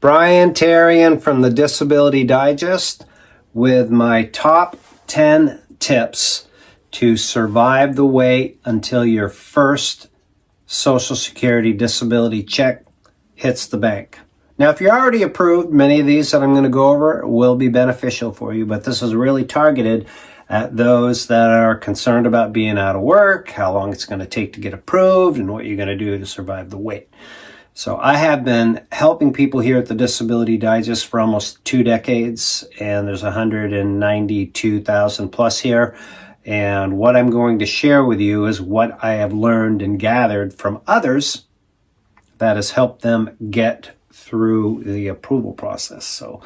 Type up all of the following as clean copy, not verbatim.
Brian Tarian from the Disability Digest with my top 10 tips to survive the wait until your first Social Security disability check hits the bank. Now, if you're already approved, many of these that I'm going to go over will be beneficial for you, but this is really targeted at those that are concerned about being out of work, how long it's going to take to get approved, and what you're going to do to survive the wait. So I have been helping people here at the Disability Digest for almost 2 decades, and there's 192,000 plus here. And what I'm going to share with you is what I have learned and gathered from others that has helped them get through the approval process. So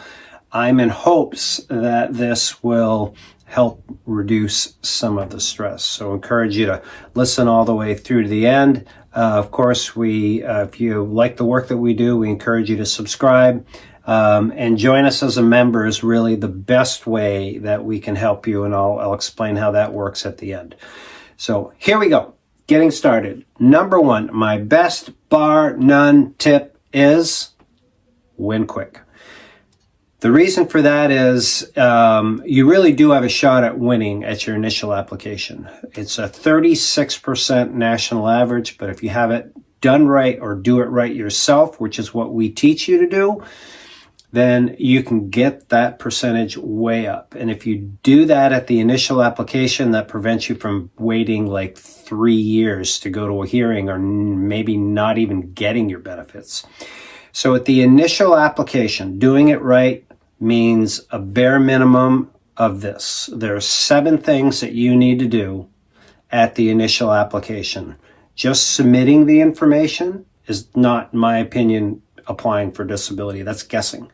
I'm in hopes that this will help reduce some of the stress. So I encourage you to listen all the way through to the end. Of course, if you like the work that we do, we encourage you to subscribe and join us as a member is really the best way that we can help you. And I'll explain how that works at the end. So here we go. Getting started. Number 1, my best bar none tip is win quick. The reason for that is you really do have a shot at winning at your initial application. It's a 36% national average, but if you have it done right or do it right yourself, which is what we teach you to do, then you can get that percentage way up. And if you do that at the initial application, that prevents you from waiting like 3 years to go to a hearing or maybe not even getting your benefits. So at the initial application, doing it right means a bare minimum of this. There are 7 things that you need to do at the initial application. Just submitting the information is not, in my opinion, applying for disability. That's guessing.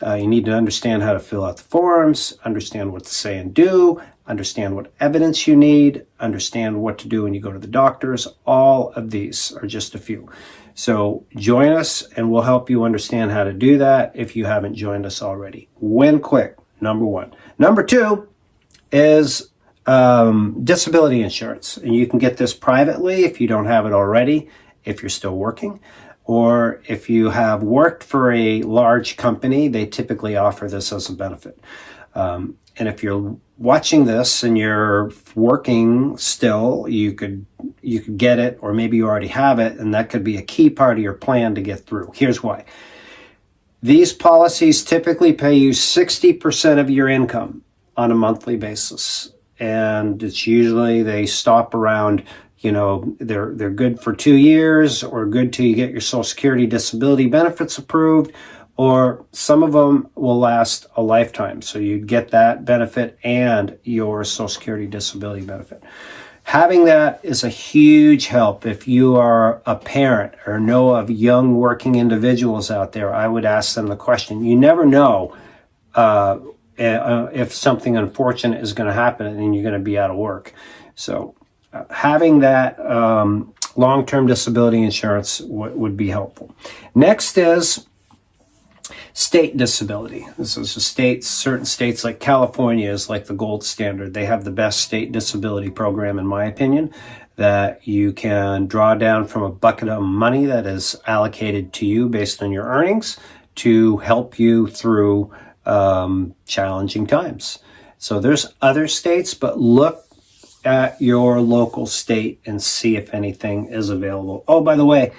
You need to understand how to fill out the forms, understand what to say and do, understand what evidence you need, understand what to do when you go to the doctors. All of these are just a few. So join us and we'll help you understand how to do that if you haven't joined us already. Win quick, number 1. Number 2 is disability insurance. And you can get this privately if you don't have it already, if you're still working. Or if you have worked for a large company, they typically offer this as a benefit. And if you're watching this and you're working still, you could get it, or maybe you already have it, and that could be a key part of your plan to get through. Here's why. These policies typically pay you 60% of your income on a monthly basis. And it's usually, they stop around, they're good for 2 years or good till you get your Social Security disability benefits approved, or some of them will last a lifetime. So you get that benefit and your Social Security disability benefit. Having that is a huge help. If you are a parent or know of young working individuals out there, I would ask them the question. You never know if something unfortunate is going to happen and you're going to be out of work. So having that long-term disability insurance would be helpful. Next is state disability. This is certain states like California is like the gold standard. They have the best state disability program, in my opinion, that you can draw down from a bucket of money that is allocated to you based on your earnings to help you through challenging times. So there's other states, but look at your local state and see if anything is available. Oh, by the way,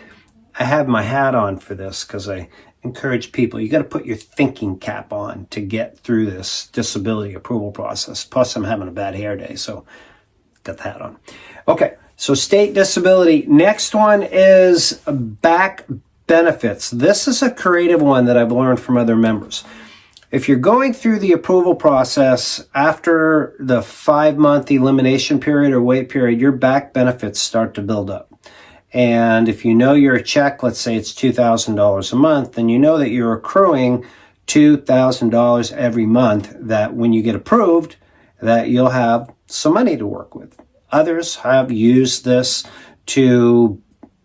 I have my hat on for this because I encourage people, you got to put your thinking cap on to get through this disability approval process. Plus, I'm having a bad hair day, so got the hat on. Okay, so state disability. Next one is back benefits. This is a creative one that I've learned from other members. If you're going through the approval process after the 5-month elimination period or wait period, your back benefits start to build up. And if you know your check, let's say it's $2,000 a month, then you know that you're accruing $2,000 every month, that when you get approved, that you'll have some money to work with. Others have used this to,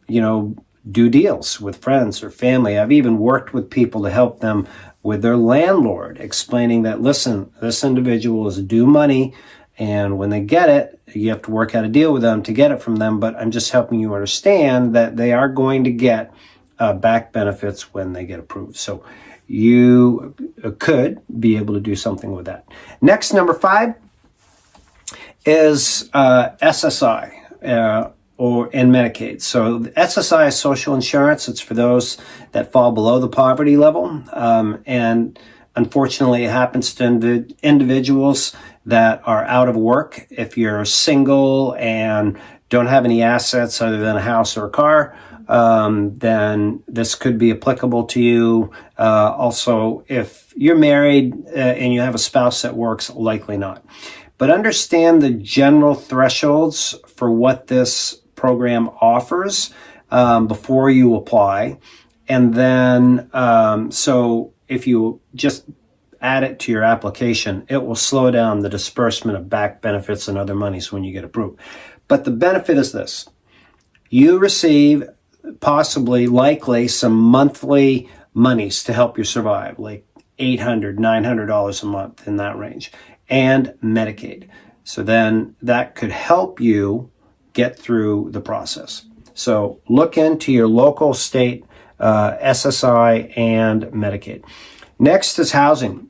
do deals with friends or family. I've even worked with people to help them with their landlord, explaining that, listen, this individual is due money, and when they get it, you have to work out a deal with them to get it from them, but I'm just helping you understand that they are going to get back benefits when they get approved. So you could be able to do something with that. Next, number 5 is SSI or and Medicaid. So the SSI is social insurance. It's for those that fall below the poverty level. And unfortunately, it happens to individuals that are out of work. If you're single and don't have any assets other than a house or a car, then this could be applicable to you. Also, if you're married and you have a spouse that works, likely not. But understand the general thresholds for what this program offers before you apply. And then, so if you just add it to your application, it will slow down the disbursement of back benefits and other monies when you get approved. But the benefit is this. You receive possibly, likely, some monthly monies to help you survive, like $800, $900 a month, in that range, and Medicaid. So then that could help you get through the process. So look into your local state SSI and Medicaid. Next is housing.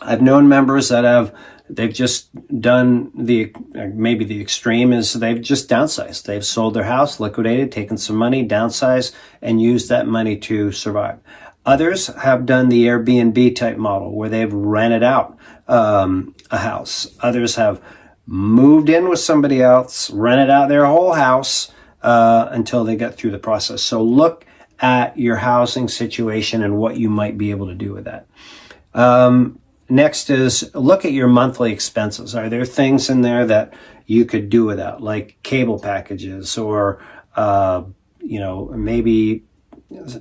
I've known members that they've just done maybe the extreme is they've just downsized. They've sold their house, liquidated, taken some money, downsized, and used that money to survive. Others have done the Airbnb type model where they've rented out a house. Others have moved in with somebody else, rented out their whole house until they get through the process. So look at your housing situation and what you might be able to do with that. Next is look at your monthly expenses. Are there things in there that you could do without, like cable packages or, maybe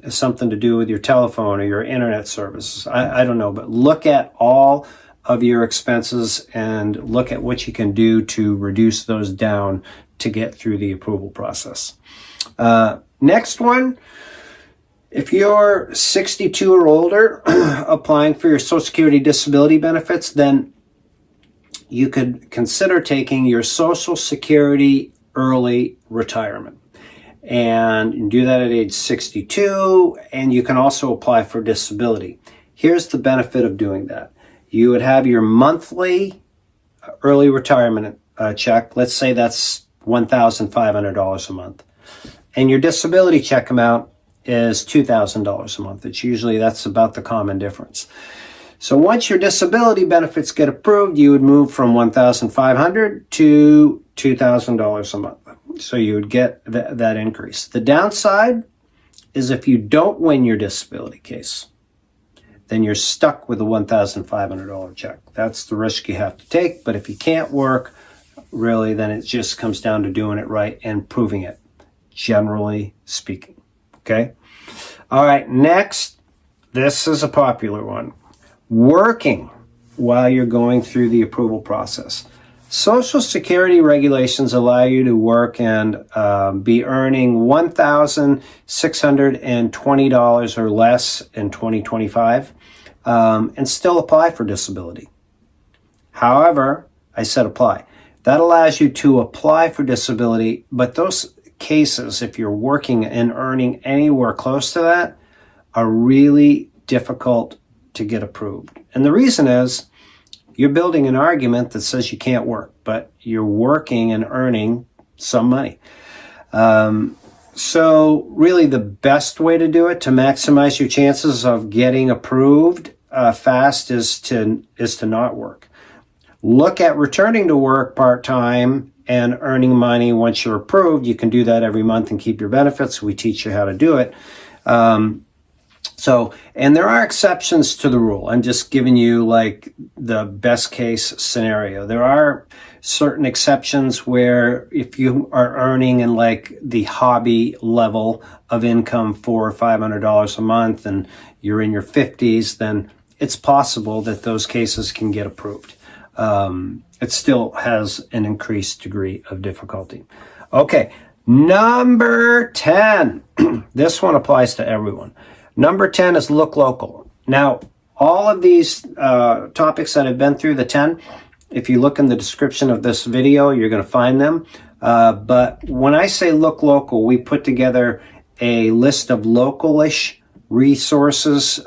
something to do with your telephone or your internet services? I don't know, but look at all of your expenses and look at what you can do to reduce those down to get through the approval process. Next one. If you're 62 or older applying for your Social Security disability benefits, then you could consider taking your Social Security early retirement. And you can do that at age 62, and you can also apply for disability. Here's the benefit of doing that. You would have your monthly early retirement check. Let's say that's $1,500 a month. And your disability check amount is $2,000 a month. That's about the common difference. So once your disability benefits get approved, you would move from $1,500 to $2,000 a month. So you would get that increase. The downside is if you don't win your disability case, then you're stuck with a $1,500 check. That's the risk you have to take. But if you can't work, really, then it just comes down to doing it right and proving it, generally speaking. Okay. All right. Next, this is a popular one. Working while you're going through the approval process. Social Security regulations allow you to work and be earning $1,620 or less in 2025 and still apply for disability. However, I said apply. That allows you to apply for disability, but those cases, if you're working and earning anywhere close to that, are really difficult to get approved. And the reason is you're building an argument that says you can't work, but you're working and earning some money. So really the best way to do it to maximize your chances of getting approved fast is to not work. Look at returning to work part-time and earning money once you're approved. You can do that every month and keep your benefits. We teach you how to do it. And there are exceptions to the rule. I'm just giving you like the best case scenario. There are certain exceptions where if you are earning in like the hobby level of income $400 or $500 a month and you're in your 50s, then it's possible that those cases can get approved. It still has an increased degree of difficulty. Okay, number 10. This one applies to everyone. Number 10 is look local. Now, all of these topics that I've been through, the 10, if you look in the description of this video, you're going to find them. But when I say look local, we put together a list of localish resources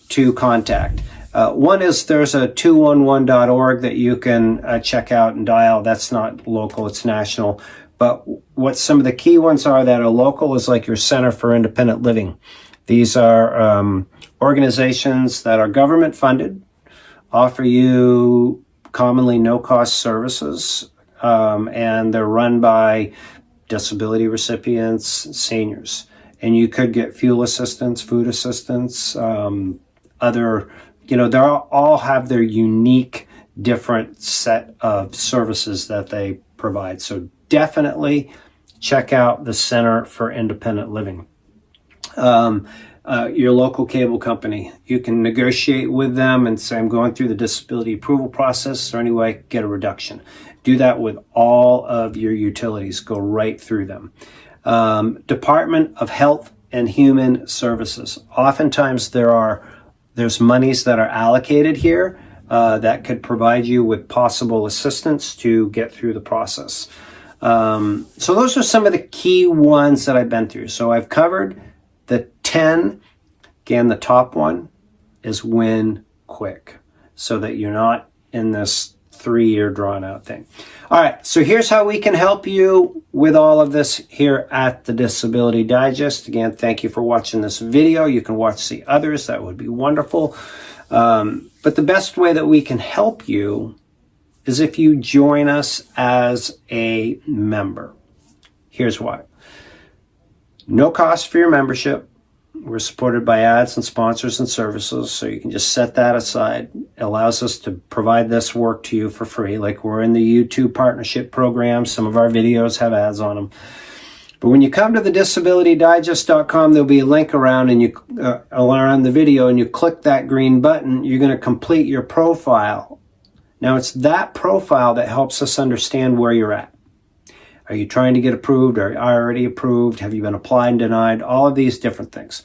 to contact. One is there's a 211.org that you can check out and dial. That's not local, it's national. But what some of the key ones are that are local is like your Center for Independent Living. These are organizations that are government funded, offer you commonly no-cost services, and they're run by disability recipients, seniors. And you could get fuel assistance, food assistance, other, they all have their unique, different set of services that they provide. So definitely check out the Center for Independent Living. Your local cable company, you can negotiate with them and say, I'm going through the disability approval process, or anyway, get a reduction. Do that with all of your utilities. Go right through them. Department of Health and Human Services. Oftentimes there's monies that are allocated here that could provide you with possible assistance to get through the process. So those are some of the key ones that I've been through. So I've covered the 10. Again, the top one is win quick, so that you're not in this 3-year drawn out thing. All right, so here's how we can help you with all of this here at the Disability Digest. Again, thank you for watching this video. You can watch the others. That would be wonderful. But the best way that we can help you is if you join us as a member. Here's why. No cost for your membership. We're supported by ads and sponsors and services, so you can just set that aside. It allows us to provide this work to you for free. Like we're in the YouTube partnership program. Some of our videos have ads on them. But when you come to the disabilitydigest.com, there'll be a link around the video, and you click that green button. You're going to complete your profile. Now, it's that profile that helps us understand where you're at. Are you trying to get approved? Are you already approved? Have you been applied and denied? All of these different things.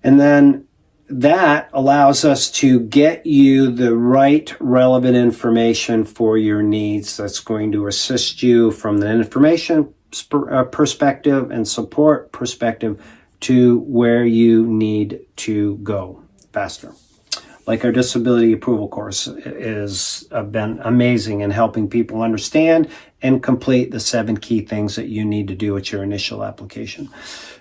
And then that allows us to get you the right relevant information for your needs that's going to assist you from the information perspective and support perspective to where you need to go faster. Like our disability approval course has been amazing in helping people understand and complete the 7 key things that you need to do at your initial application.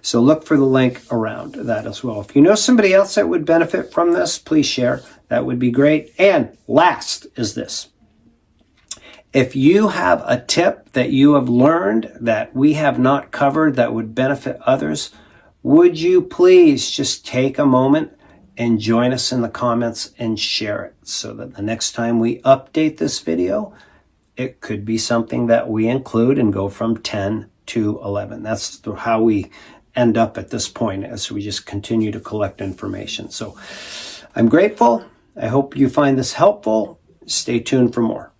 So look for the link around that as well. If you know somebody else that would benefit from this, please share. That would be great. And last is this. If you have a tip that you have learned that we have not covered that would benefit others, would you please just take a moment and join us in the comments and share it, so that the next time we update this video, it could be something that we include and go from 10 to 11. That's how we end up at this point as we just continue to collect information. So I'm grateful. I hope you find this helpful. Stay tuned for more.